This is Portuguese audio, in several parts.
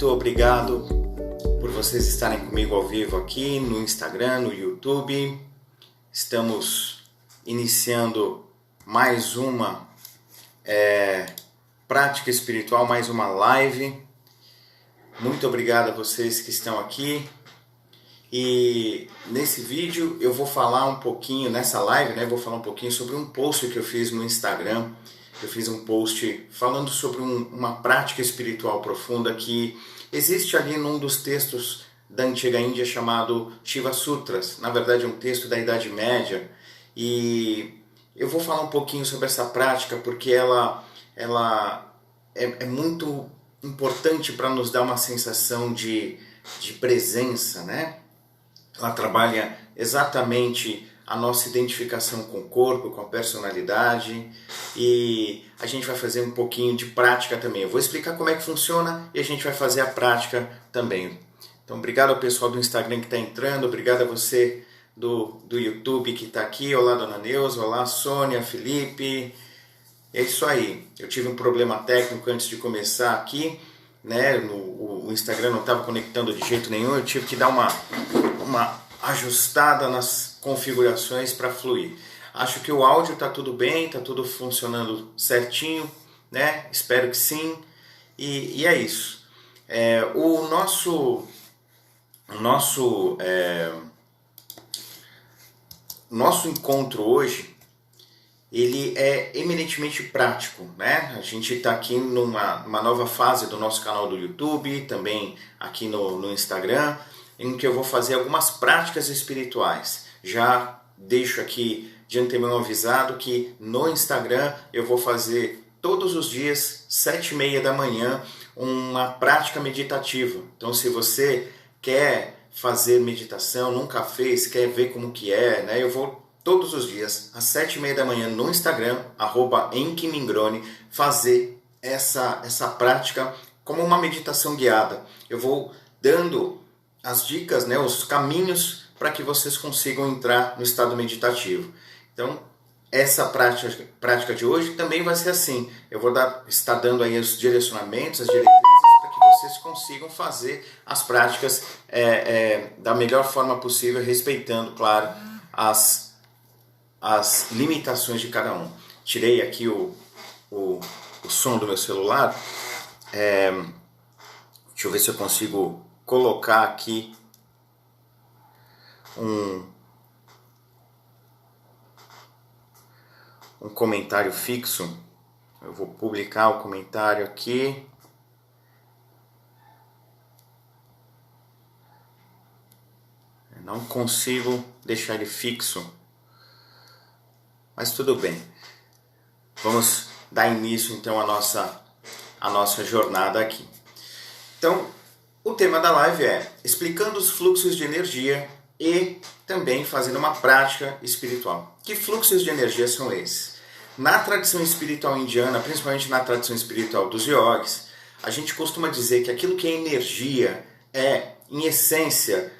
Muito obrigado por vocês estarem comigo ao vivo aqui no Instagram, no YouTube. Estamos iniciando mais uma prática espiritual, mais uma live. Muito obrigado a vocês que estão aqui. E nesse vídeo eu vou falar um pouquinho, nessa live, vou falar um pouquinho sobre um post que eu fiz no Instagram. Eu fiz um post falando sobre uma prática espiritual profunda que existe ali num dos textos da antiga Índia chamado Shiva Sutras. Na verdade é um texto da Idade Média. E eu vou falar um pouquinho sobre essa prática porque ela é muito importante para nos dar uma sensação de presença, né? Ela trabalha exatamente a nossa identificação com o corpo, com a personalidade, e a gente vai fazer um pouquinho de prática também. Eu vou explicar como é que funciona e a gente vai fazer a prática também. Então, obrigado ao pessoal do Instagram que está entrando, obrigado a você do YouTube que está aqui. Olá, Dona Neuza, olá, Sônia, Felipe. É isso aí. Eu tive um problema técnico antes de começar aqui, né? O Instagram não estava conectando de jeito nenhum, eu tive que dar uma ajustada nas configurações para fluir. Acho que o áudio está tudo bem, está tudo funcionando certinho, né? Espero que sim. E é isso. O nosso encontro hoje, ele é eminentemente prático, né? A gente está aqui numa nova fase do nosso canal do YouTube, também aqui no Instagram, em que eu vou fazer algumas práticas espirituais. Já deixo aqui de antemão avisado que no Instagram eu vou fazer todos os dias, 7h30 da manhã, uma prática meditativa. Então, se você quer fazer meditação, nunca fez, quer ver como que é, né? Eu vou todos os dias, às 7h30 da manhã, no Instagram, @enkimingrone, fazer essa prática como uma meditação guiada. Eu vou dando as dicas, né, os caminhos para que vocês consigam entrar no estado meditativo. Então, essa prática de hoje também vai ser assim. Eu vou estar dando aí os direcionamentos, as diretrizes, para que vocês consigam fazer as práticas da melhor forma possível, respeitando, claro, as limitações de cada um. Tirei aqui o som do meu celular. Deixa eu ver se eu consigo colocar aqui um comentário fixo. Eu vou publicar o comentário aqui. Eu não consigo deixar ele fixo, mas tudo bem. Vamos dar início então à nossa jornada aqui. Então, o tema da live é explicando os fluxos de energia e também fazendo uma prática espiritual. Que fluxos de energia são esses? Na tradição espiritual indiana, principalmente na tradição espiritual dos yogis, a gente costuma dizer que aquilo que é energia em essência,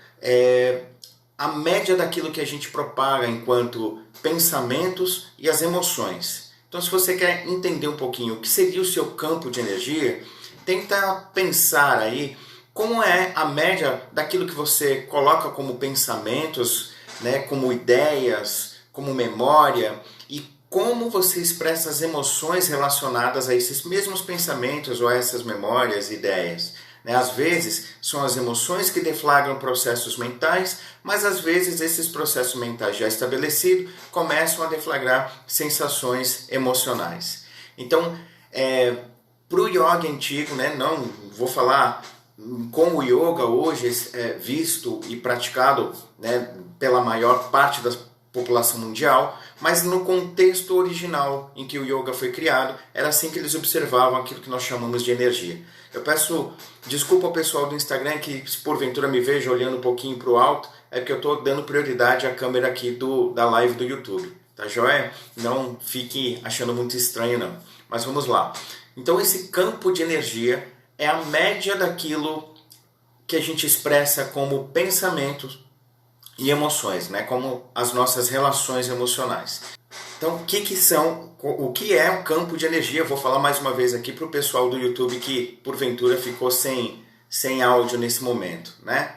a média daquilo que a gente propaga enquanto pensamentos e as emoções. Então, se você quer entender um pouquinho o que seria o seu campo de energia, tenta pensar aí como é a média daquilo que você coloca como pensamentos, né, como ideias, como memória, e como você expressa as emoções relacionadas a esses mesmos pensamentos ou a essas memórias e ideias. Às vezes são as emoções que deflagram processos mentais, mas às vezes esses processos mentais já estabelecidos começam a deflagrar sensações emocionais. Então, para o yoga antigo, não vou falar como o yoga hoje é visto e praticado, pela maior parte da população mundial, mas no contexto original em que o yoga foi criado, era assim que eles observavam aquilo que nós chamamos de energia. Eu peço desculpa ao pessoal do Instagram que, se porventura me veja olhando um pouquinho para o alto, é porque eu estou dando prioridade à câmera aqui da live do YouTube. Tá joia? Não fique achando muito estranho, não. Mas vamos lá. Então, esse campo de energia é a média daquilo que a gente expressa como pensamentos e emoções, como as nossas relações emocionais. Então, o que é um campo de energia? Eu vou falar mais uma vez aqui para o pessoal do YouTube que, porventura, ficou sem sem áudio nesse momento, né?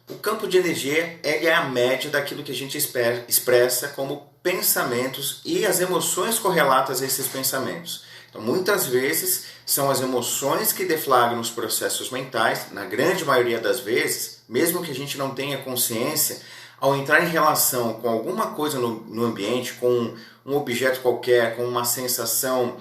O campo de energia é a média daquilo que a gente expressa como pensamentos e as emoções correlatas a esses pensamentos. Então, muitas vezes, são as emoções que deflagram os processos mentais, na grande maioria das vezes, mesmo que a gente não tenha consciência, ao entrar em relação com alguma coisa no ambiente, com um objeto qualquer, com uma sensação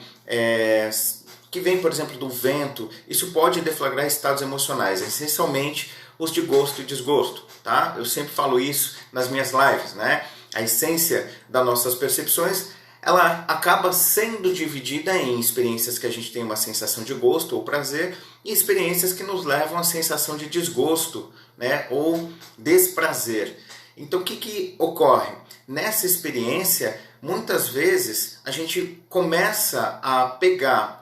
que vem, por exemplo, do vento, isso pode deflagrar estados emocionais, essencialmente os de gosto e desgosto, tá? Eu sempre falo isso nas minhas lives, né? A essência das nossas percepções, ela acaba sendo dividida em experiências que a gente tem uma sensação de gosto ou prazer e experiências que nos levam à sensação de desgosto, né? Ou desprazer. Então, o que ocorre? Nessa experiência, muitas vezes, a gente começa a pegar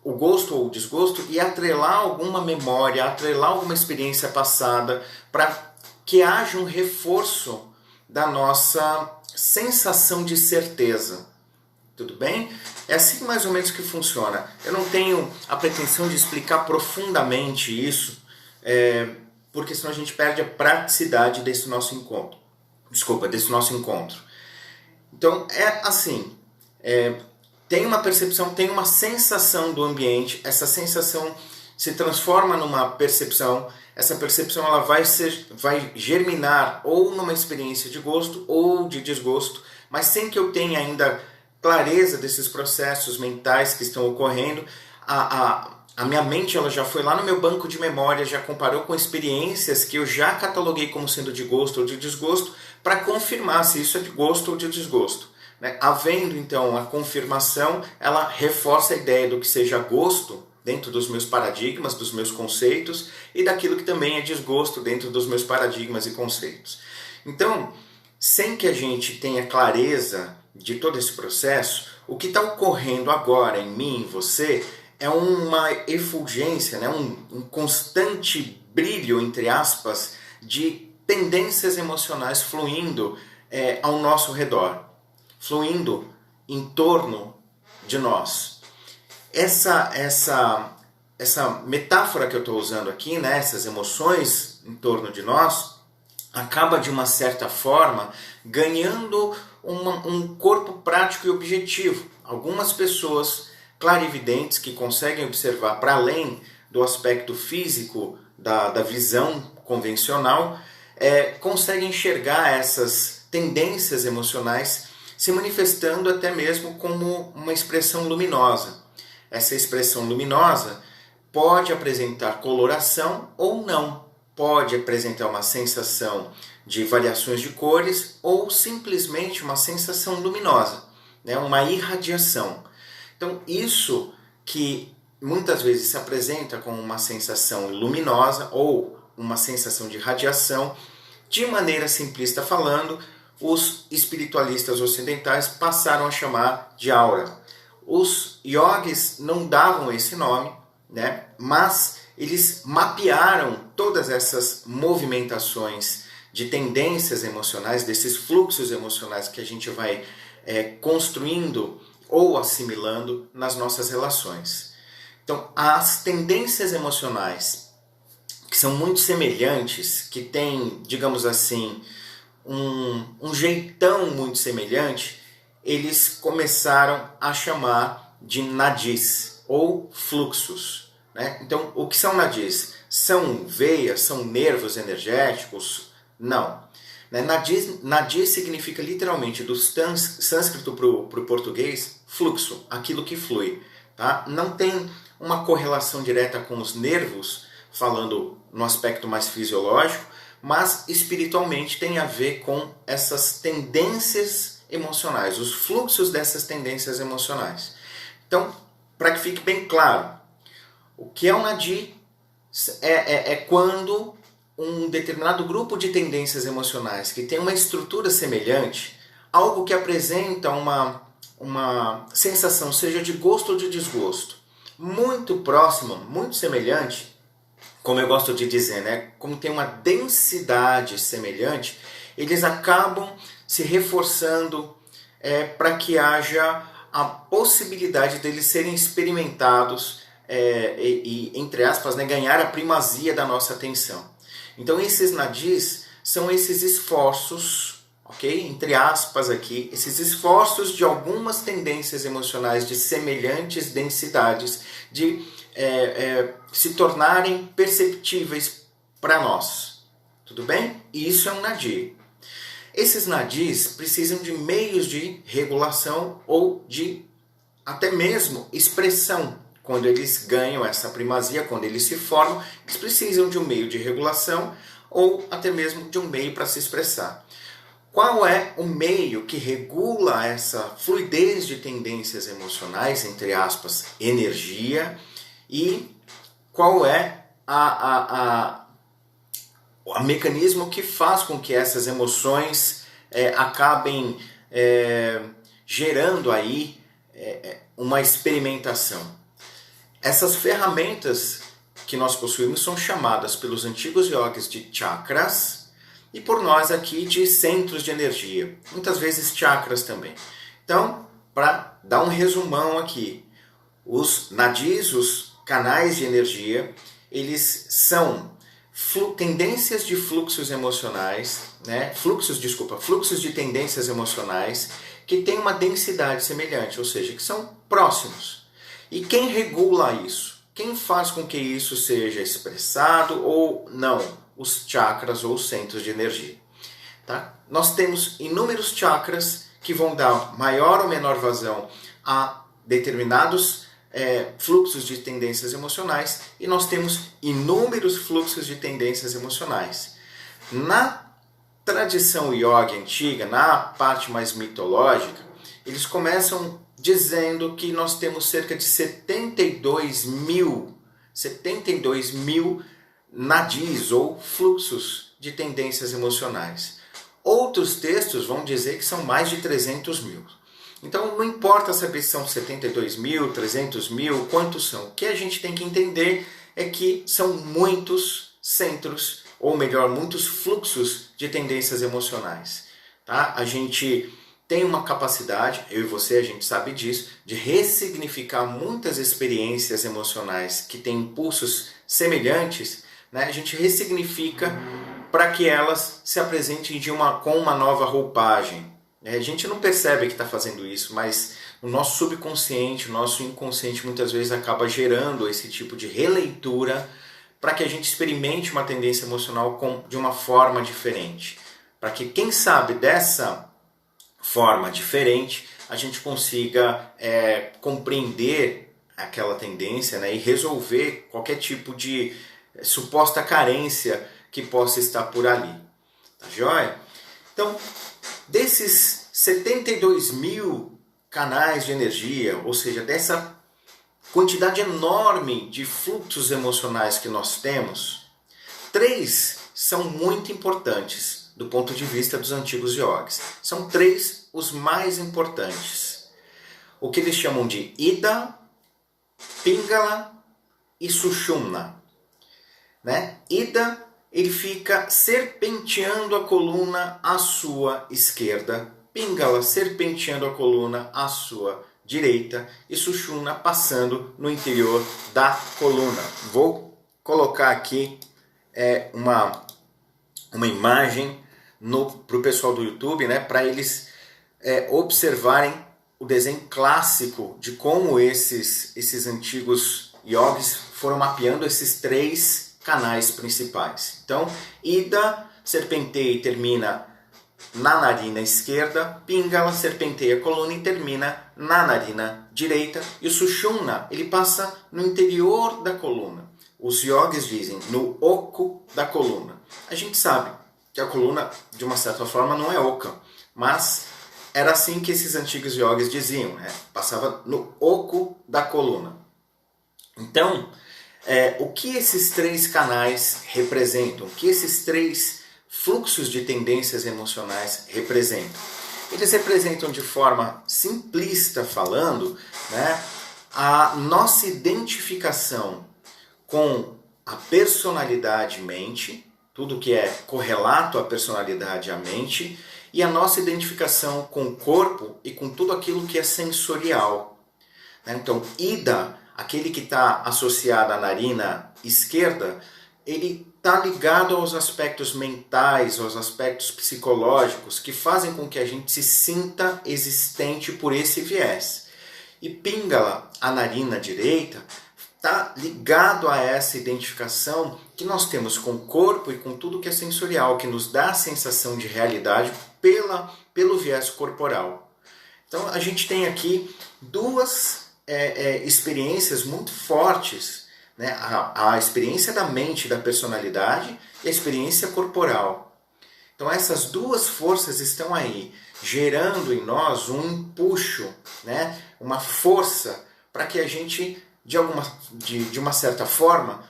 o gosto ou o desgosto e atrelar alguma memória, atrelar alguma experiência passada para que haja um reforço da nossa sensação de certeza. Tudo bem? É assim mais ou menos que funciona. Eu não tenho a pretensão de explicar profundamente isso, porque senão a gente perde a praticidade desse nosso encontro. Desse nosso encontro. Então, é assim, tem uma percepção, tem uma sensação do ambiente, essa sensação se transforma numa percepção, essa percepção ela vai germinar ou numa experiência de gosto ou de desgosto, mas sem que eu tenha ainda clareza desses processos mentais que estão ocorrendo, a minha mente ela já foi lá no meu banco de memória, já comparou com experiências que eu já cataloguei como sendo de gosto ou de desgosto, para confirmar se isso é de gosto ou de desgosto. Né? Havendo então a confirmação, ela reforça a ideia do que seja gosto dentro dos meus paradigmas, dos meus conceitos, e daquilo que também é desgosto dentro dos meus paradigmas e conceitos. Então, sem que a gente tenha clareza de todo esse processo, o que está ocorrendo agora em mim, em você, é uma efulgência, né? um constante brilho, entre aspas, de tendências emocionais fluindo ao nosso redor, fluindo em torno de nós. Essa metáfora que eu estou usando aqui, né, essas emoções em torno de nós, acaba de uma certa forma ganhando um corpo prático e objetivo. Algumas pessoas clarividentes que conseguem observar para além do aspecto físico da visão convencional, conseguem enxergar essas tendências emocionais se manifestando até mesmo como uma expressão luminosa. Essa expressão luminosa pode apresentar coloração ou não, pode apresentar uma sensação de variações de cores ou simplesmente uma sensação luminosa, né? Uma irradiação. Então, isso que muitas vezes se apresenta como uma sensação luminosa ou uma sensação de radiação, de maneira simplista falando, os espiritualistas ocidentais passaram a chamar de aura. Os yogis não davam esse nome, né? Mas eles mapearam todas essas movimentações de tendências emocionais, desses fluxos emocionais que a gente vai construindo ou assimilando nas nossas relações. Então, as tendências emocionais que são muito semelhantes, que têm, digamos assim, um jeitão muito semelhante, eles começaram a chamar de nadis ou fluxos. Né? Então, o que são nadis? São veias, são nervos energéticos? Não. Nadi significa literalmente do sânscrito para o português fluxo, aquilo que flui. Tá? Não tem uma correlação direta com os nervos, falando no aspecto mais fisiológico, mas espiritualmente tem a ver com essas tendências emocionais, os fluxos dessas tendências emocionais. Então, para que fique bem claro, o que é um nadi é quando um determinado grupo de tendências emocionais que tem uma estrutura semelhante, algo que apresenta uma sensação, seja de gosto ou de desgosto, muito próxima, muito semelhante, como eu gosto de dizer, né? Como tem uma densidade semelhante, eles acabam se reforçando para que haja a possibilidade deles serem experimentados entre aspas, né, ganhar a primazia da nossa atenção. Então esses nadis são esses esforços, ok? Entre aspas aqui, esses esforços de algumas tendências emocionais de semelhantes densidades de se tornarem perceptíveis para nós. Tudo bem? E isso é um nadi. Esses nadis precisam de meios de regulação ou de até mesmo expressão. Quando eles ganham essa primazia, quando eles se formam, eles precisam de um meio de regulação ou até mesmo de um meio para se expressar. Qual é o meio que regula essa fluidez de tendências emocionais, entre aspas, energia, e qual é o mecanismo que faz com que essas emoções acabem gerando aí uma experimentação? Essas ferramentas que nós possuímos são chamadas pelos antigos yogis de chakras e por nós aqui de centros de energia, muitas vezes chakras também. Então, para dar um resumão aqui, os nadis, os canais de energia, eles são tendências de fluxos emocionais, né? Fluxos de tendências emocionais que têm uma densidade semelhante, ou seja, que são próximos. E quem regula isso? Quem faz com que isso seja expressado ou não? Os chakras ou os centros de energia. Tá? Nós temos inúmeros chakras que vão dar maior ou menor vazão a determinados fluxos de tendências emocionais e nós temos inúmeros fluxos de tendências emocionais. Na tradição yoga antiga, na parte mais mitológica, eles começam dizendo que nós temos cerca de 72 mil nadis ou fluxos de tendências emocionais. Outros textos vão dizer que são mais de 300 mil. Então não importa saber se são 72 mil, 300 mil, quantos são. O que a gente tem que entender é que são muitos centros, ou melhor, muitos fluxos de tendências emocionais. Tá? A gente tem uma capacidade, eu e você, a gente sabe disso, de ressignificar muitas experiências emocionais que têm impulsos semelhantes, né? A gente ressignifica para que elas se apresentem com uma nova roupagem. A gente não percebe que está fazendo isso, mas o nosso subconsciente, o nosso inconsciente muitas vezes acaba gerando esse tipo de releitura para que a gente experimente uma tendência emocional de uma forma diferente. Para que, quem sabe, dessa forma diferente, a gente consiga compreender aquela tendência, né, e resolver qualquer tipo de suposta carência que possa estar por ali. Tá joia? Então, desses 72 mil canais de energia, ou seja, dessa quantidade enorme de fluxos emocionais que nós temos, 3 são muito importantes do ponto de vista dos antigos yogis. São 3 os mais importantes. O que eles chamam de Ida, Pingala e Sushumna. Né? Ida, ele fica serpenteando a coluna à sua esquerda. Pingala, serpenteando a coluna à sua direita. E Sushumna, passando no interior da coluna. Vou colocar aqui uma imagem para o pessoal do YouTube, né, para eles observarem o desenho clássico de como esses antigos yogis foram mapeando esses 3 canais principais. Então, Ida serpenteia e termina na narina esquerda, Pingala serpenteia a coluna e termina na narina direita, e o Sushumna, ele passa no interior da coluna. Os yogis dizem no oco da coluna. A gente sabe que a coluna, de uma certa forma, não é oca, mas era assim que esses antigos yogis diziam, né? Passava no oco da coluna. Então, o que esses 3 canais representam? O que esses 3 fluxos de tendências emocionais representam? Eles representam, de forma simplista falando, né, a nossa identificação com a personalidade mente, tudo que é correlato à personalidade à mente, e a nossa identificação com o corpo e com tudo aquilo que é sensorial. Então, Ida, aquele que está associado à narina esquerda, ele está ligado aos aspectos mentais, aos aspectos psicológicos que fazem com que a gente se sinta existente por esse viés. E Pingala, a narina direita, está ligado a essa identificação que nós temos com o corpo e com tudo que é sensorial, que nos dá a sensação de realidade pelo viés corporal. Então a gente tem aqui duas experiências muito fortes, né? A experiência da mente, da personalidade e a experiência corporal. Então essas duas forças estão aí, gerando em nós um empuxo, né? Uma força para que a gente, de uma certa forma,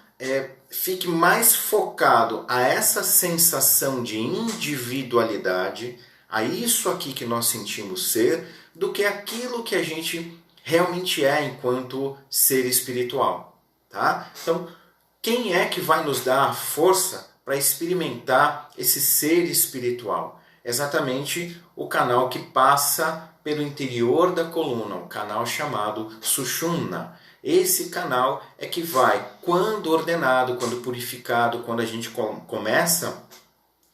fique mais focado a essa sensação de individualidade, a isso aqui que nós sentimos ser, do que aquilo que a gente realmente é enquanto ser espiritual. Tá? Então, quem é que vai nos dar a força para experimentar esse ser espiritual? Exatamente o canal que passa pelo interior da coluna, um canal chamado Sushumna. Esse canal é que vai, quando ordenado, quando purificado, quando a gente começa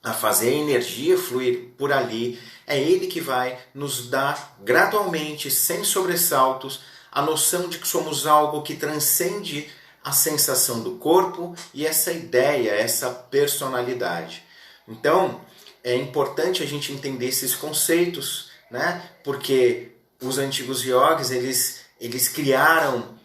a fazer a energia fluir por ali, é ele que vai nos dar gradualmente, sem sobressaltos, a noção de que somos algo que transcende a sensação do corpo e essa ideia, essa personalidade. Então, é importante a gente entender esses conceitos, né? Porque os antigos yogis, eles criaram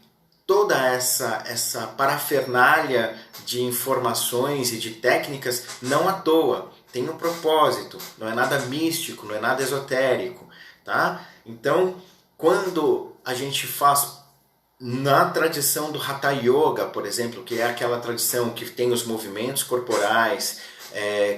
toda essa parafernália de informações e de técnicas não à toa. Tem um propósito, não é nada místico, não é nada esotérico. Tá? Então, quando a gente faz na tradição do Hatha Yoga, por exemplo, que é aquela tradição que tem os movimentos corporais,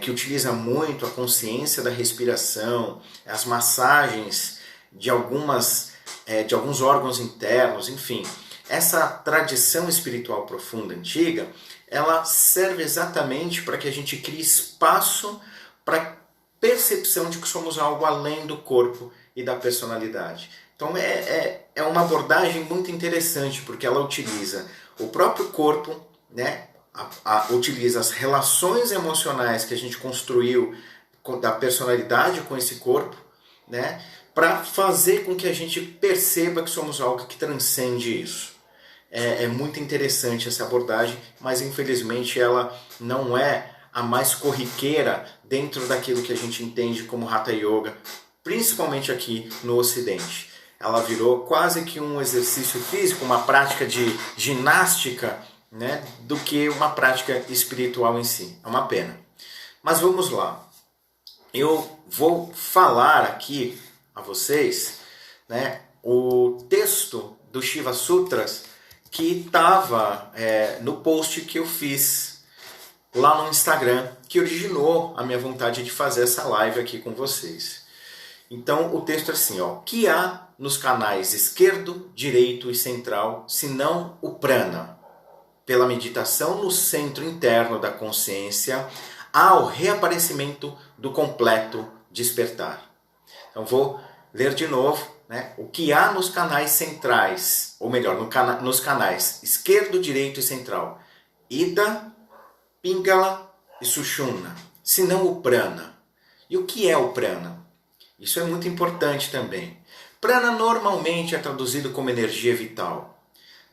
que utiliza muito a consciência da respiração, as massagens de alguns órgãos internos, enfim. Essa tradição espiritual profunda, antiga, ela serve exatamente para que a gente crie espaço para a percepção de que somos algo além do corpo e da personalidade. Então é uma abordagem muito interessante, porque ela utiliza o próprio corpo, né? Utiliza as relações emocionais que a gente construiu da personalidade com esse corpo, né? Para fazer com que a gente perceba que somos algo que transcende isso. É muito interessante essa abordagem, mas infelizmente ela não é a mais corriqueira dentro daquilo que a gente entende como Hatha Yoga, principalmente aqui no Ocidente. Ela virou quase que um exercício físico, uma prática de ginástica, né, do que uma prática espiritual em si. É uma pena. Mas vamos lá. Eu vou falar aqui a vocês, né, o texto do Shiva Sutras que estava no post que eu fiz lá no Instagram, que originou a minha vontade de fazer essa live aqui com vocês. Então o texto é assim, ó: que há nos canais esquerdo, direito e central, senão o prana? Pela meditação no centro interno da consciência, há o reaparecimento do completo despertar. Então vou ler de novo. O que há nos canais centrais, ou melhor, nos canais esquerdo, direito e central, Ida, Pingala e Sushumna, senão o prana. E o que é o prana? Isso é muito importante também. Prana normalmente é traduzido como energia vital.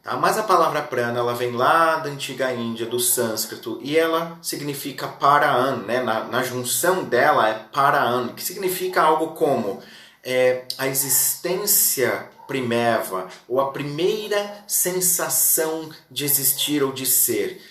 Tá? Mas a palavra prana ela vem lá da antiga Índia, do sânscrito, e ela significa paraan, né? Na junção dela é paraan, que significa algo como a existência primeva, ou a primeira sensação de existir ou de ser.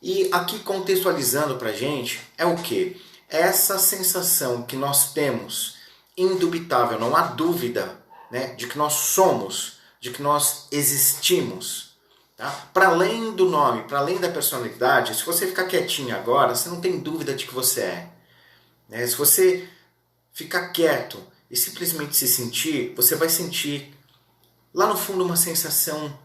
E aqui contextualizando para a gente, é o quê? Essa sensação que nós temos, indubitável, não há dúvida, né, de que nós somos, de que nós existimos. Tá? Para além do nome, para além da personalidade, se você ficar quietinho agora, você não tem dúvida de que você é. Né? Se você ficar quieto e simplesmente se sentir, você vai sentir lá no fundo uma sensação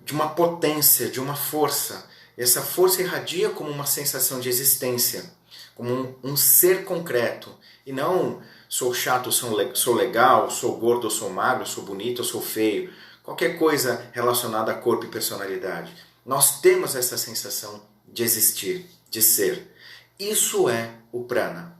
de uma potência, de uma força. E essa força irradia como uma sensação de existência, como um ser concreto. E não sou chato, sou legal, sou gordo, sou magro, sou bonito, sou feio. qualquer coisa relacionada a corpo e personalidade. Nós temos essa sensação de existir, de ser. Isso é o prana.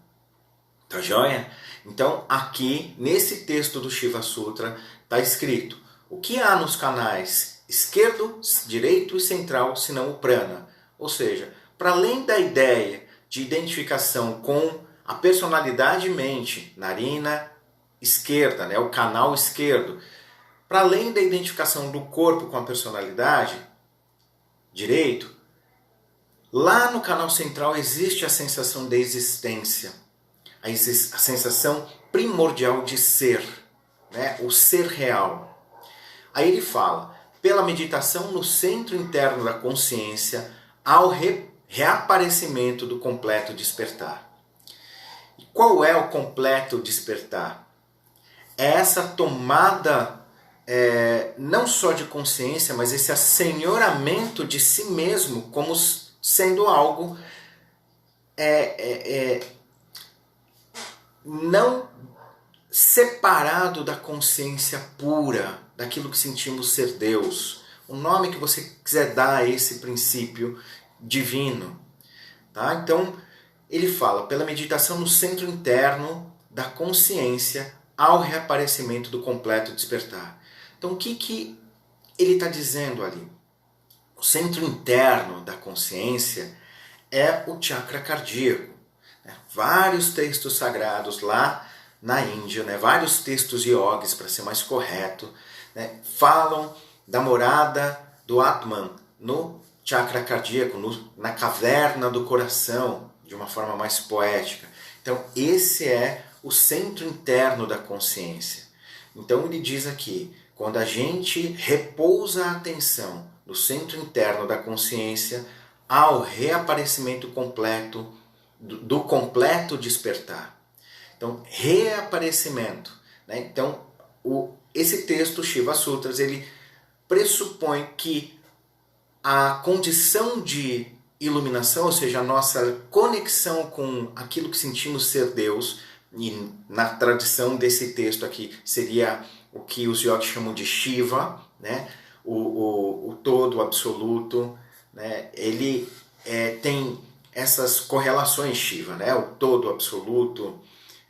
Tá joia? Então, aqui, nesse texto do Shiva Sutra, está escrito o que há nos canais esquerdo, direito e central, senão o prana. Ou seja, para além da ideia de identificação com a personalidade mente, narina esquerda, né, o canal esquerdo, para além da identificação do corpo com a personalidade direito, lá no canal central existe a sensação de existência, a sensação primordial de ser, né, o ser real. Aí ele fala, pela meditação no centro interno da consciência, ao reaparecimento do completo despertar. E qual é o completo despertar? É essa tomada não só de consciência, mas esse assenhoramento de si mesmo como sendo algo não separado da consciência pura, daquilo que sentimos ser Deus. O nome que você quiser dar a esse princípio divino. Tá? Então, ele fala, pela meditação no centro interno da consciência ao reaparecimento do completo despertar. Então, o que ele está dizendo ali? O centro interno da consciência é o chakra cardíaco. Vários textos sagrados lá na Índia, vários textos yogis, para ser mais correto, falam da morada do Atman no chakra cardíaco, na caverna do coração, de uma forma mais poética. Então, esse é o centro interno da consciência. Então, ele diz aqui, quando a gente repousa a atenção no centro interno da consciência, ao reaparecimento completo, do completo despertar. Então, reaparecimento. Então, esse texto, Shiva Sutras, ele pressupõe que a condição de iluminação, ou seja, a nossa conexão com aquilo que sentimos ser Deus, e na tradição desse texto aqui seria o que os yogis chamam de Shiva, o todo, o absoluto, ele tem essas correlações Shiva, o todo, o absoluto,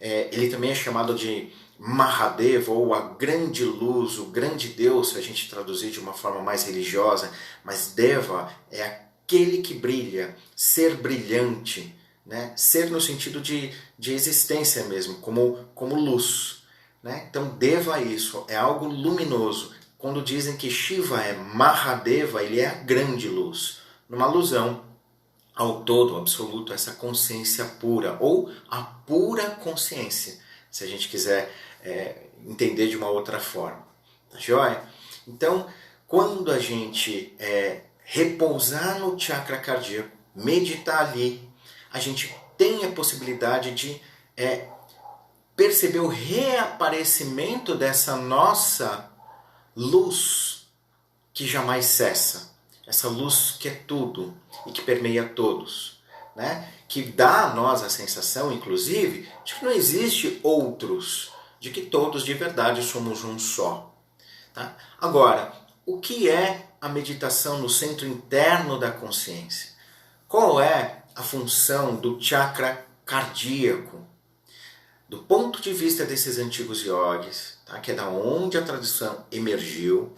ele também é chamado de Mahadeva, ou a grande luz, o grande Deus, se a gente traduzir de uma forma mais religiosa, mas Deva é aquele que brilha, ser brilhante, ser no sentido de existência mesmo, como luz. Então Deva é isso, é algo luminoso. Quando dizem que Shiva é Mahadeva, ele é a grande luz, numa alusão ao todo, ao absoluto, essa consciência pura, ou a pura consciência, se a gente quiser entender de uma outra forma. Tá joia? Então, quando a gente repousar no chakra cardíaco, meditar ali, a gente tem a possibilidade de perceber o reaparecimento dessa nossa luz que jamais cessa. Essa luz que é tudo e que permeia todos. Que dá a nós a sensação, inclusive, de que não existe outros, de que todos de verdade somos um só. Tá? Agora, o que é a meditação no centro interno da consciência? Qual é a função do chakra cardíaco? Do ponto de vista desses antigos yogis, que é da onde a tradição emergiu,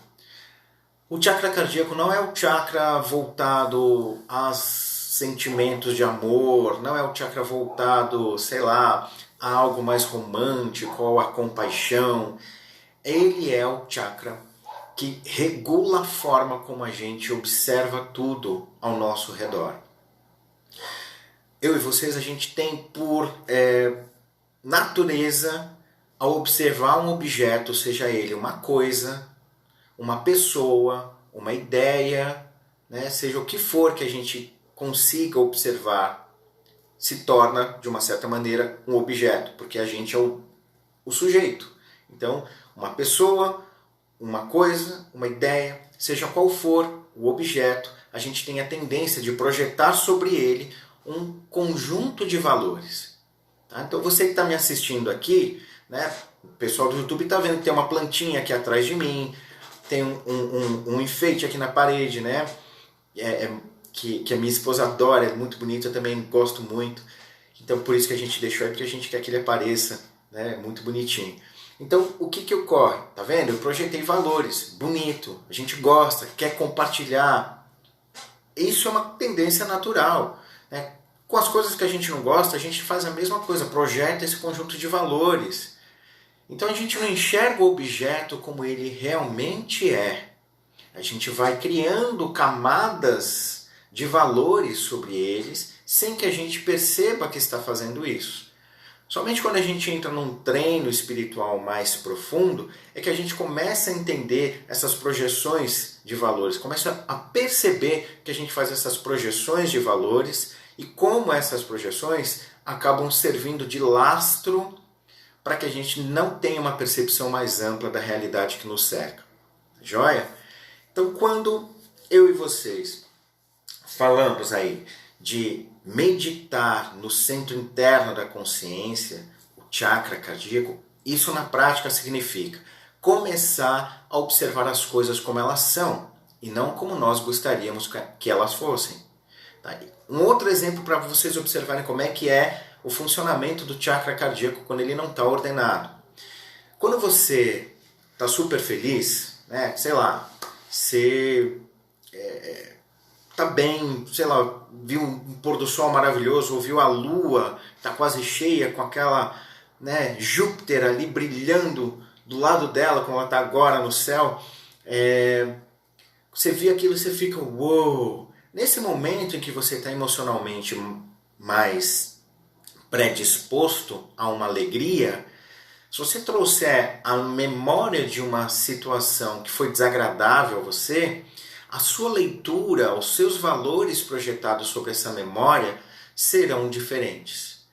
o chakra cardíaco não é o chakra voltado aos sentimentos de amor, não é o chakra voltado, a algo mais romântico ou a compaixão. Ele é o chakra que regula a forma como a gente observa tudo ao nosso redor. Eu e vocês, a gente tem por natureza a observar um objeto, seja ele uma coisa, uma pessoa, uma ideia, seja o que for que a gente consiga observar, se torna, de uma certa maneira, um objeto, porque a gente é o sujeito. Então, uma pessoa, uma coisa, uma ideia, seja qual for o objeto, a gente tem a tendência de projetar sobre ele um conjunto de valores. Tá? Então, você que está me assistindo aqui, o pessoal do YouTube está vendo que tem uma plantinha aqui atrás de mim, tem um enfeite aqui na parede, né? Que a minha esposa adora, é muito bonito, eu também gosto muito. Então por isso que a gente deixou aí, porque a gente quer que ele apareça, né? Muito bonitinho. Então o que ocorre? Tá vendo? Eu projetei valores, bonito, a gente gosta, quer compartilhar. Isso é uma tendência natural, né? Com as coisas que a gente não gosta, a gente faz a mesma coisa, projeta esse conjunto de valores. Então a gente não enxerga o objeto como ele realmente é. A gente vai criando camadas de valores sobre eles sem que a gente perceba que está fazendo isso. Somente quando a gente entra num treino espiritual mais profundo é que a gente começa a entender essas projeções de valores, começa a perceber que a gente faz essas projeções de valores e como essas projeções acabam servindo de lastro para que a gente não tenha uma percepção mais ampla da realidade que nos cerca. Joia? Então, quando eu e vocês falamos aí de meditar no centro interno da consciência, o chakra cardíaco, isso na prática significa começar a observar as coisas como elas são e não como nós gostaríamos que elas fossem. Tá? Um outro exemplo para vocês observarem como é que é o funcionamento do chakra cardíaco quando ele não está ordenado. Quando você está super feliz, né, sei lá, você tá bem, sei lá, viu um pôr do sol maravilhoso, ou viu a lua, tá quase cheia, com aquela, né, Júpiter ali brilhando do lado dela, como ela tá agora no céu, você vê aquilo e você fica, uou! Nesse momento em que você está emocionalmente mais predisposto a uma alegria, se você trouxer a memória de uma situação que foi desagradável a você, a sua leitura, os seus valores projetados sobre essa memória serão diferentes.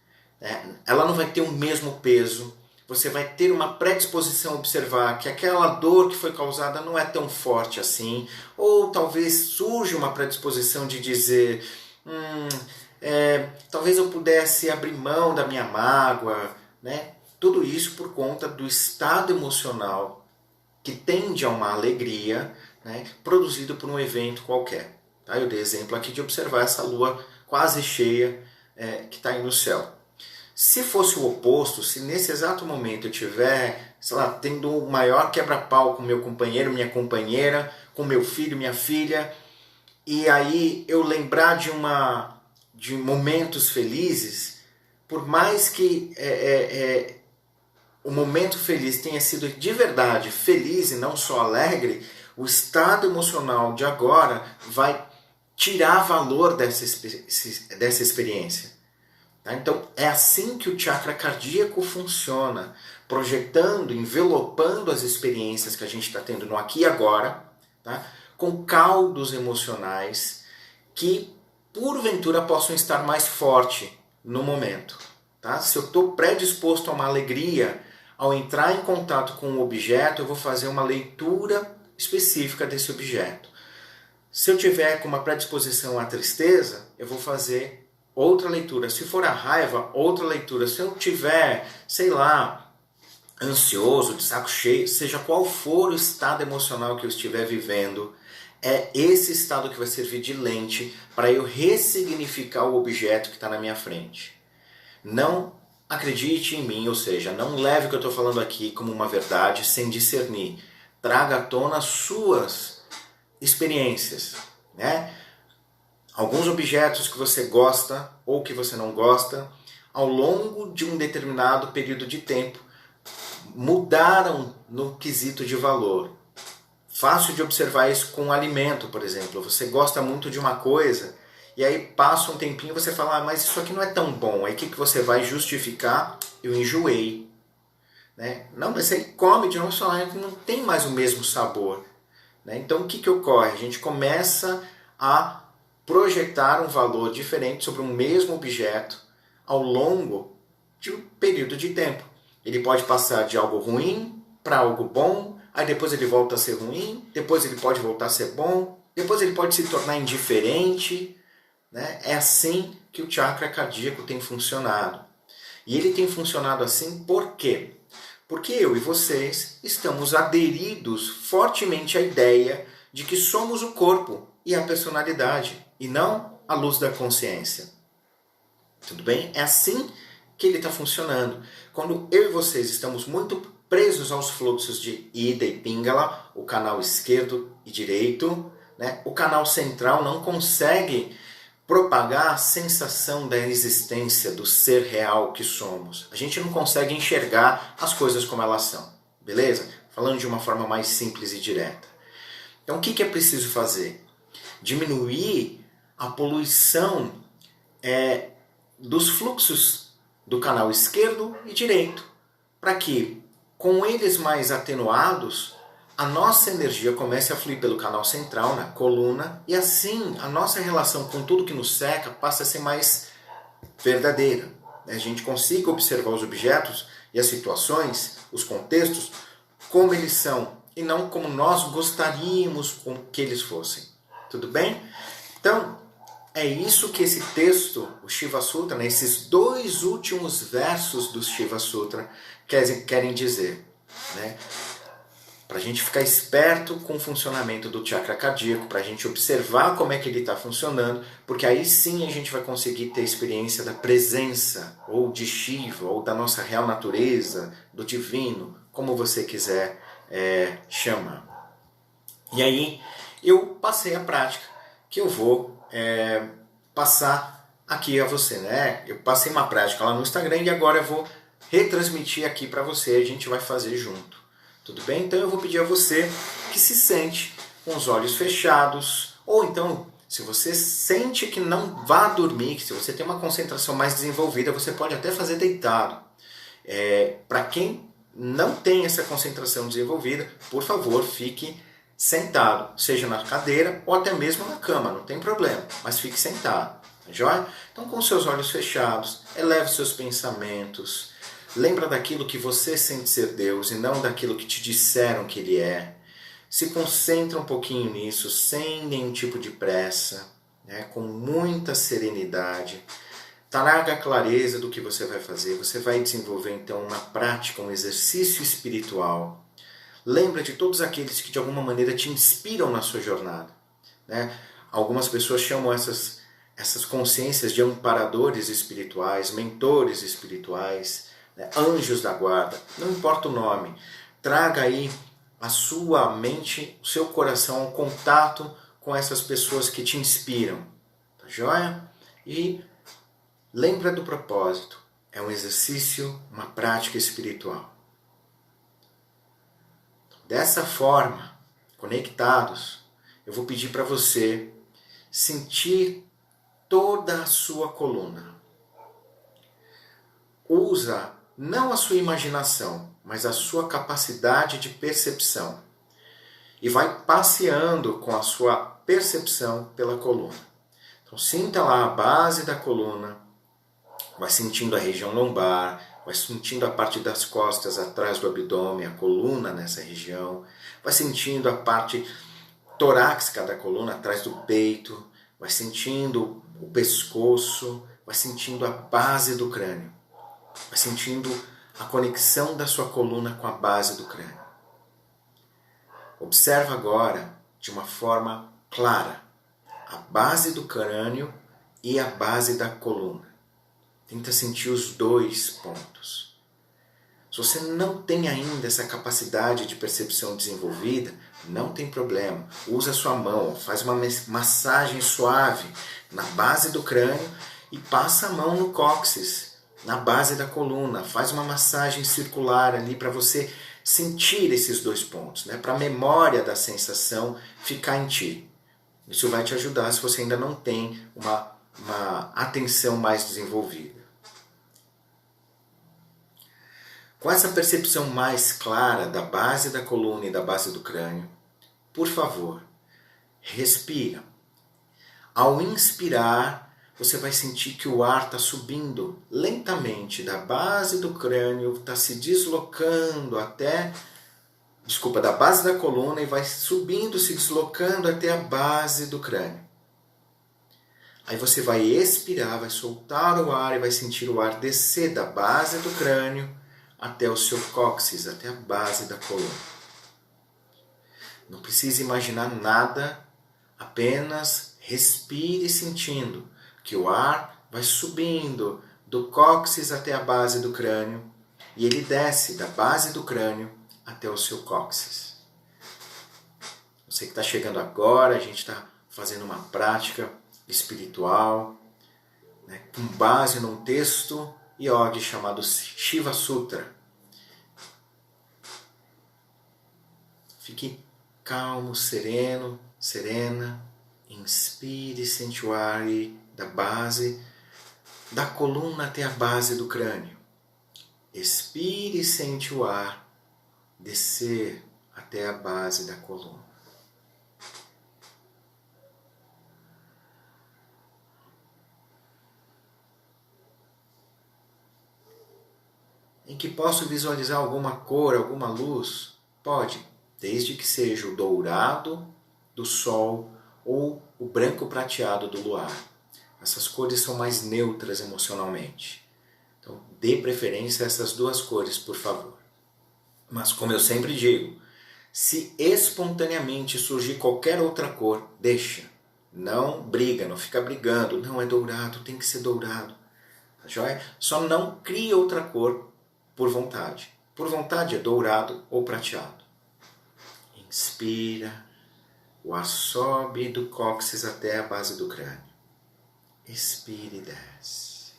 Ela não vai ter o mesmo peso, você vai ter uma predisposição a observar que aquela dor que foi causada não é tão forte assim, ou talvez surja uma predisposição de dizer, talvez eu pudesse abrir mão da minha mágoa, né? Tudo isso por conta do estado emocional que tende a uma alegria, né, produzido por um evento qualquer. Tá? Eu dei exemplo aqui de observar essa lua quase cheia que está aí no céu. Se fosse o oposto, se nesse exato momento eu estiver, sei lá, tendo o maior quebra-pau com meu companheiro, minha companheira, com meu filho, minha filha, e aí eu lembrar de momentos felizes, por mais que o momento feliz tenha sido de verdade feliz e não só alegre, o estado emocional de agora vai tirar valor dessa experiência. Tá? Então é assim que o chakra cardíaco funciona, projetando, envelopando as experiências que a gente está tendo no aqui e agora, tá? Com caldos emocionais que porventura possam estar mais forte no momento. Tá? Se eu estou predisposto a uma alegria, ao entrar em contato com o objeto, eu vou fazer uma leitura específica desse objeto. Se eu tiver com uma predisposição à tristeza, eu vou fazer outra leitura. Se for a raiva, outra leitura. Se eu tiver, sei lá, ansioso, de saco cheio, seja qual for o estado emocional que eu estiver vivendo, é esse estado que vai servir de lente para eu ressignificar o objeto que está na minha frente. Não acredite em mim, ou seja, não leve o que eu estou falando aqui como uma verdade sem discernir. Traga à tona suas experiências, né? Alguns objetos que você gosta ou que você não gosta, ao longo de um determinado período de tempo, mudaram no quesito de valor. Fácil de observar isso com alimento, por exemplo. Você gosta muito de uma coisa e aí passa um tempinho e você fala, mas isso aqui não é tão bom. Aí o que você vai justificar? Eu enjoei. Né? Não, mas você come de novo e fala, não tem mais o mesmo sabor. Né? Então o que ocorre? A gente começa a projetar um valor diferente sobre um mesmo objeto ao longo de um período de tempo. Ele pode passar de algo ruim para algo bom, aí depois ele volta a ser ruim, depois ele pode voltar a ser bom, depois ele pode se tornar indiferente. Né? É assim que o chakra cardíaco tem funcionado. E ele tem funcionado assim por quê? Porque eu e vocês estamos aderidos fortemente à ideia de que somos o corpo e a personalidade, e não a luz da consciência. Tudo bem? É assim que ele está funcionando. Quando eu e vocês estamos muito presos aos fluxos de ida e pingala, o canal esquerdo e direito, né? O canal central não consegue propagar a sensação da existência, do ser real que somos. A gente não consegue enxergar as coisas como elas são, beleza? Falando de uma forma mais simples e direta. Então o que é preciso fazer? Diminuir a poluição dos fluxos do canal esquerdo e direito, para que, com eles mais atenuados, a nossa energia comece a fluir pelo canal central, na coluna, e assim a nossa relação com tudo que nos cerca passa a ser mais verdadeira. A gente consiga observar os objetos e as situações, os contextos, como eles são, e não como nós gostaríamos que eles fossem. Tudo bem? Então, é isso que esse texto, o Shiva Sutra, né, esses 2 últimos versos do Shiva Sutra querem dizer. Né? Para a gente ficar esperto com o funcionamento do chakra cardíaco, para a gente observar como é que ele está funcionando, porque aí sim a gente vai conseguir ter experiência da presença, ou de Shiva, ou da nossa real natureza, do divino, como você quiser chamar. E aí eu passei a prática que eu vou passar aqui a você, né? Eu passei uma prática lá no Instagram e agora eu vou retransmitir aqui para você, a gente vai fazer junto. Tudo bem? Então eu vou pedir a você que se sente com os olhos fechados, ou então, se você sente que não vá dormir, que se você tem uma concentração mais desenvolvida, você pode até fazer deitado. Para quem não tem essa concentração desenvolvida, por favor, fique sentado, seja na cadeira ou até mesmo na cama, não tem problema, mas fique sentado, tá joia? Então, com seus olhos fechados, eleve seus pensamentos, lembra daquilo que você sente ser Deus e não daquilo que te disseram que Ele é. Se concentra um pouquinho nisso, sem nenhum tipo de pressa, né? Com muita serenidade. Traga a clareza do que você vai fazer. Você vai desenvolver então uma prática, um exercício espiritual. Lembra de todos aqueles que de alguma maneira te inspiram na sua jornada. Né? Algumas pessoas chamam essas consciências de amparadores espirituais, mentores espirituais, né? Anjos da guarda. Não importa o nome. Traga aí a sua mente, o seu coração ao contato com essas pessoas que te inspiram. Tá joia? E lembra do propósito. É um exercício, uma prática espiritual. Dessa forma, conectados, eu vou pedir para você sentir toda a sua coluna. Usa não a sua imaginação, mas a sua capacidade de percepção. E vai passeando com a sua percepção pela coluna. Então sinta lá a base da coluna, vai sentindo a região lombar, vai sentindo a parte das costas atrás do abdômen, a coluna nessa região. Vai sentindo a parte torácica da coluna atrás do peito. Vai sentindo o pescoço. Vai sentindo a base do crânio. Vai sentindo a conexão da sua coluna com a base do crânio. Observa agora, de uma forma clara, a base do crânio e a base da coluna. Tenta sentir os 2 pontos. Se você não tem ainda essa capacidade de percepção desenvolvida, não tem problema. Usa a sua mão, faz uma massagem suave na base do crânio e passa a mão no cóccix, na base da coluna. Faz uma massagem circular ali para você sentir esses 2 pontos, né? Para a memória da sensação ficar em ti. Isso vai te ajudar se você ainda não tem uma atenção mais desenvolvida. Com essa percepção mais clara da base da coluna e da base do crânio, por favor, respira. Ao inspirar, você vai sentir que o ar está subindo lentamente da base do crânio, está se deslocando da base da coluna e vai subindo, se deslocando até a base do crânio. Aí você vai expirar, vai soltar o ar e vai sentir o ar descer da base do crânio até o seu cóccix, até a base da coluna. Não precisa imaginar nada, apenas respire sentindo que o ar vai subindo do cóccix até a base do crânio e ele desce da base do crânio até o seu cóccix. Você que está chegando agora, a gente está fazendo uma prática espiritual, né, com base num texto yogi chamado Shiva Sutra. Fique calmo, sereno, serena. Inspire e sente o ar da base da coluna até a base do crânio. Expire e sente o ar descer até a base da coluna. Em que posso visualizar alguma cor, alguma luz? Pode, desde que seja o dourado do sol ou o branco prateado do luar. Essas cores são mais neutras emocionalmente. Então, dê preferência a essas duas cores, por favor. Mas, como eu sempre digo, se espontaneamente surgir qualquer outra cor, deixa. Não briga, não fica brigando. Não, é dourado, tem que ser dourado. Tá joia? Só não crie outra cor por vontade. Por vontade é dourado ou prateado. Inspira. O ar sobe do cóccix até a base do crânio. Expire e desce.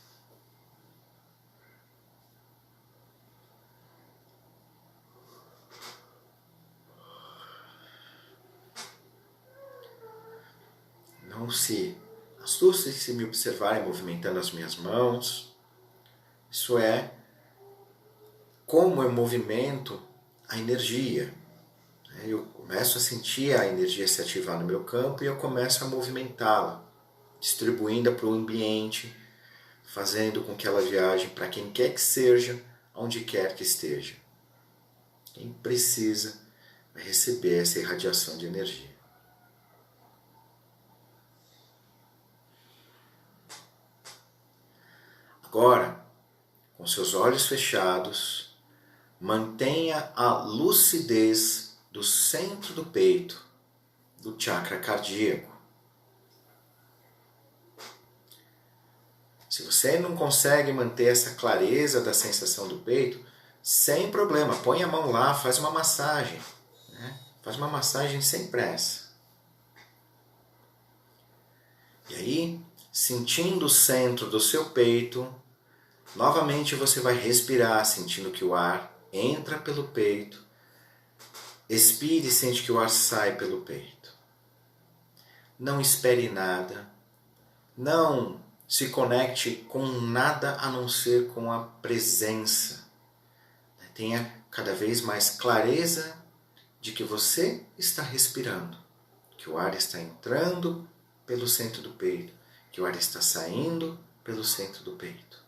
Não se assustem se me observarem movimentando as minhas mãos. Isso é como eu movimento a energia. Eu começo a sentir a energia se ativar no meu campo e eu começo a movimentá-la, distribuindo-a para o ambiente, fazendo com que ela viaje para quem quer que seja, onde quer que esteja. Quem precisa vai receber essa irradiação de energia. Agora, com seus olhos fechados, mantenha a lucidez do centro do peito, do chakra cardíaco. Se você não consegue manter essa clareza da sensação do peito, sem problema, põe a mão lá, faz uma massagem. Né? Faz uma massagem sem pressa. E aí, sentindo o centro do seu peito, novamente você vai respirar, sentindo que o ar entra pelo peito. Expire e sente que o ar sai pelo peito. Não espere nada. Não se conecte com nada a não ser com a presença. Tenha cada vez mais clareza de que você está respirando, que o ar está entrando pelo centro do peito, que o ar está saindo pelo centro do peito.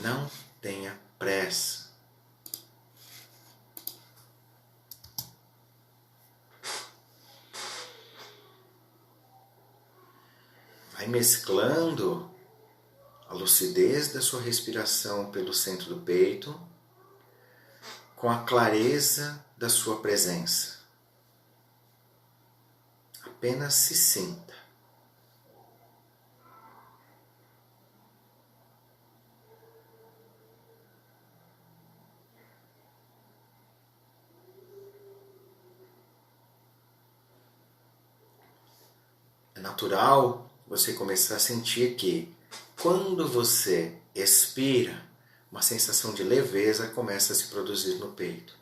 Não tenha pressa. Vai mesclando a lucidez da sua respiração pelo centro do peito com a clareza da sua presença. Apenas se sinta. É natural você começar a sentir que quando você expira, uma sensação de leveza começa a se produzir no peito.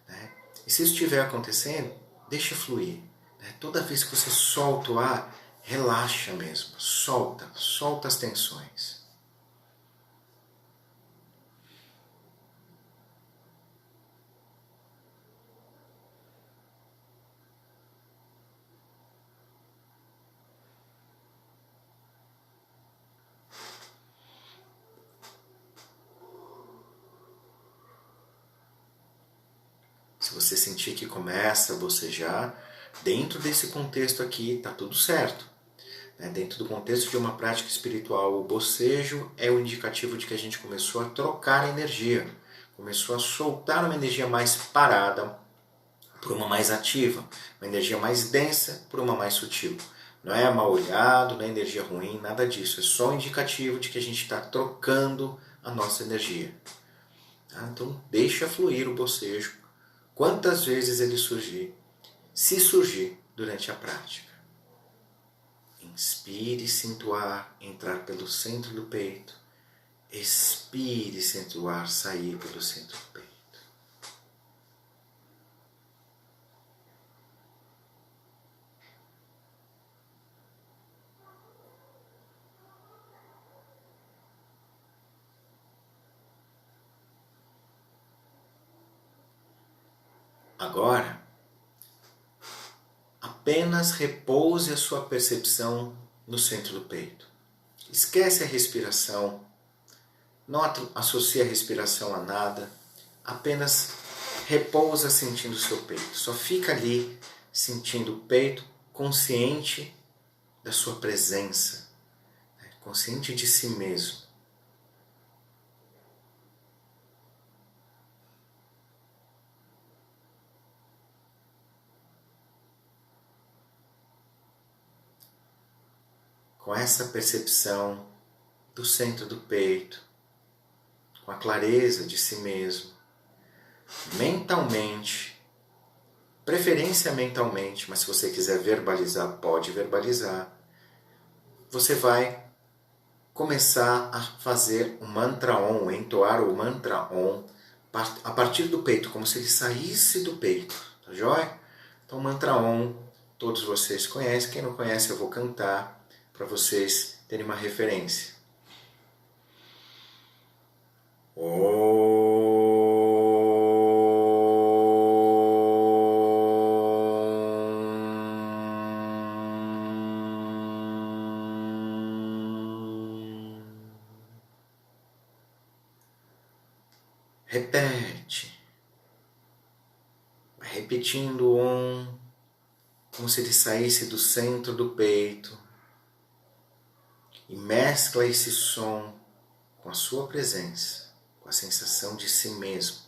Né? E se isso estiver acontecendo, deixa fluir. Né? Toda vez que você solta o ar, relaxa mesmo. Solta as tensões. Se você sentir que começa a bocejar, dentro desse contexto aqui está tudo certo. Dentro do contexto de uma prática espiritual, o bocejo é o indicativo de que a gente começou a trocar energia. começou a soltar uma energia mais parada por uma mais ativa, uma energia mais densa por uma mais sutil. Não é mal olhado, não é energia ruim, nada disso. É só um indicativo de que a gente está trocando a nossa energia. Tá? Então deixa fluir o bocejo, quantas vezes ele surgir, se surgir durante a prática. Inspire, sinta o ar entrar pelo centro do peito. Expire, sinta o ar sair pelo centro do peito. Agora, apenas repouse a sua percepção no centro do peito. Esquece a respiração, não associe a respiração a nada, apenas repousa sentindo o seu peito. Só fica ali sentindo o peito, consciente da sua presença, consciente de si mesmo. Com essa percepção do centro do peito, com a clareza de si mesmo, mentalmente, preferência mentalmente, mas se você quiser verbalizar, pode verbalizar, você vai começar a fazer o mantra Om, entoar o mantra Om a partir do peito, como se ele saísse do peito, tá joia? Então, mantra Om, todos vocês conhecem, quem não conhece eu vou cantar para vocês terem uma referência. Repete. Vai repetindo o Om, como se ele saísse do centro do peito. E mescla esse som com a sua presença, com a sensação de si mesmo.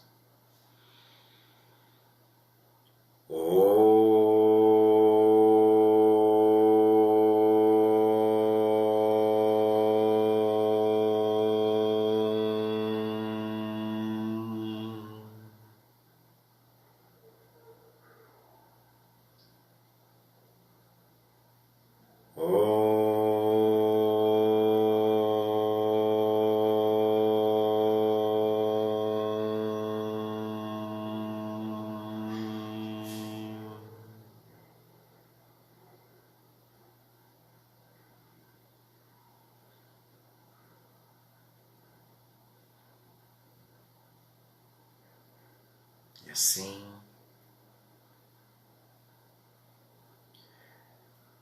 E assim,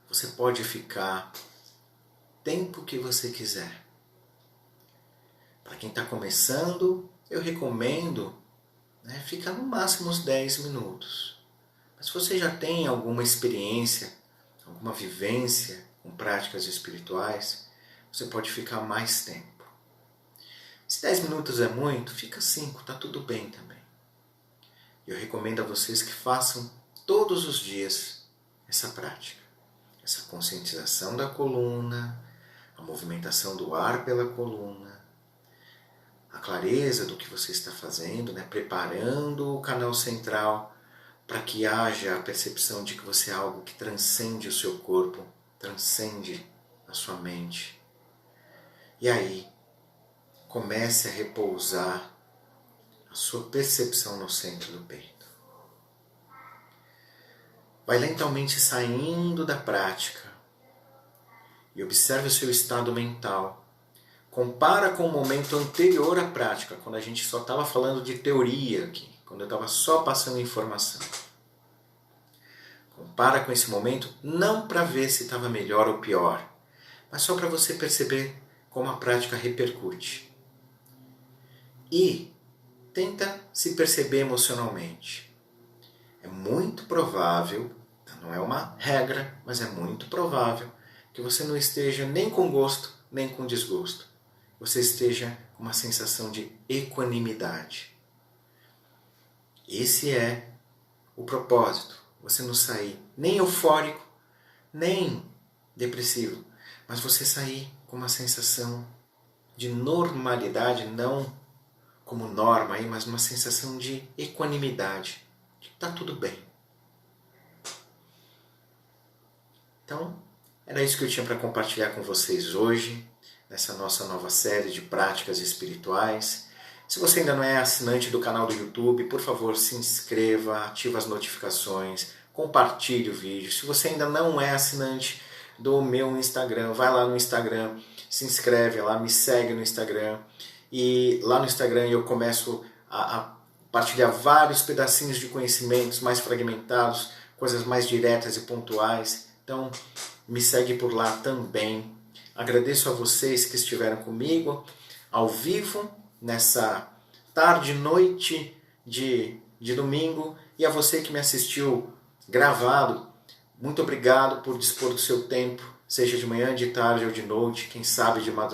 você pode ficar tempo que você quiser. Para quem está começando, eu recomendo ficar no máximo uns 10 minutos. Mas se você já tem alguma experiência, alguma vivência com práticas espirituais, você pode ficar mais tempo. Se 10 minutos é muito, fica 5, está tudo bem também. Eu recomendo a vocês que façam todos os dias essa prática. Essa conscientização da coluna, a movimentação do ar pela coluna, a clareza do que você está fazendo, preparando o canal central para que haja a percepção de que você é algo que transcende o seu corpo, transcende a sua mente. E aí, comece a repousar a sua percepção no centro do peito. Vai lentamente saindo da prática e observe o seu estado mental. Compara com o momento anterior à prática, quando a gente só estava falando de teoria aqui, quando eu estava só passando informação. Compara com esse momento, não para ver se estava melhor ou pior, mas só para você perceber como a prática repercute. E tenta se perceber emocionalmente. É muito provável, não é uma regra, mas é muito provável que você não esteja nem com gosto, nem com desgosto. Você esteja com uma sensação de equanimidade. Esse é o propósito. Você não sair nem eufórico, nem depressivo, mas você sair com uma sensação de normalidade, não como norma aí, mas uma sensação de equanimidade, de que está tudo bem. Então, era isso que eu tinha para compartilhar com vocês hoje, nessa nossa nova série de práticas espirituais. Se você ainda não é assinante do canal do YouTube, por favor, se inscreva, ative as notificações, compartilhe o vídeo. Se você ainda não é assinante do meu Instagram, vai lá no Instagram, se inscreve lá, me segue no Instagram. E lá no Instagram eu começo a partilhar vários pedacinhos de conhecimentos mais fragmentados, coisas mais diretas e pontuais. Então, me segue por lá também. Agradeço a vocês que estiveram comigo ao vivo nessa tarde, noite de domingo, e a você que me assistiu gravado. Muito obrigado por dispor do seu tempo, seja de manhã, de tarde ou de noite, quem sabe de madrugada.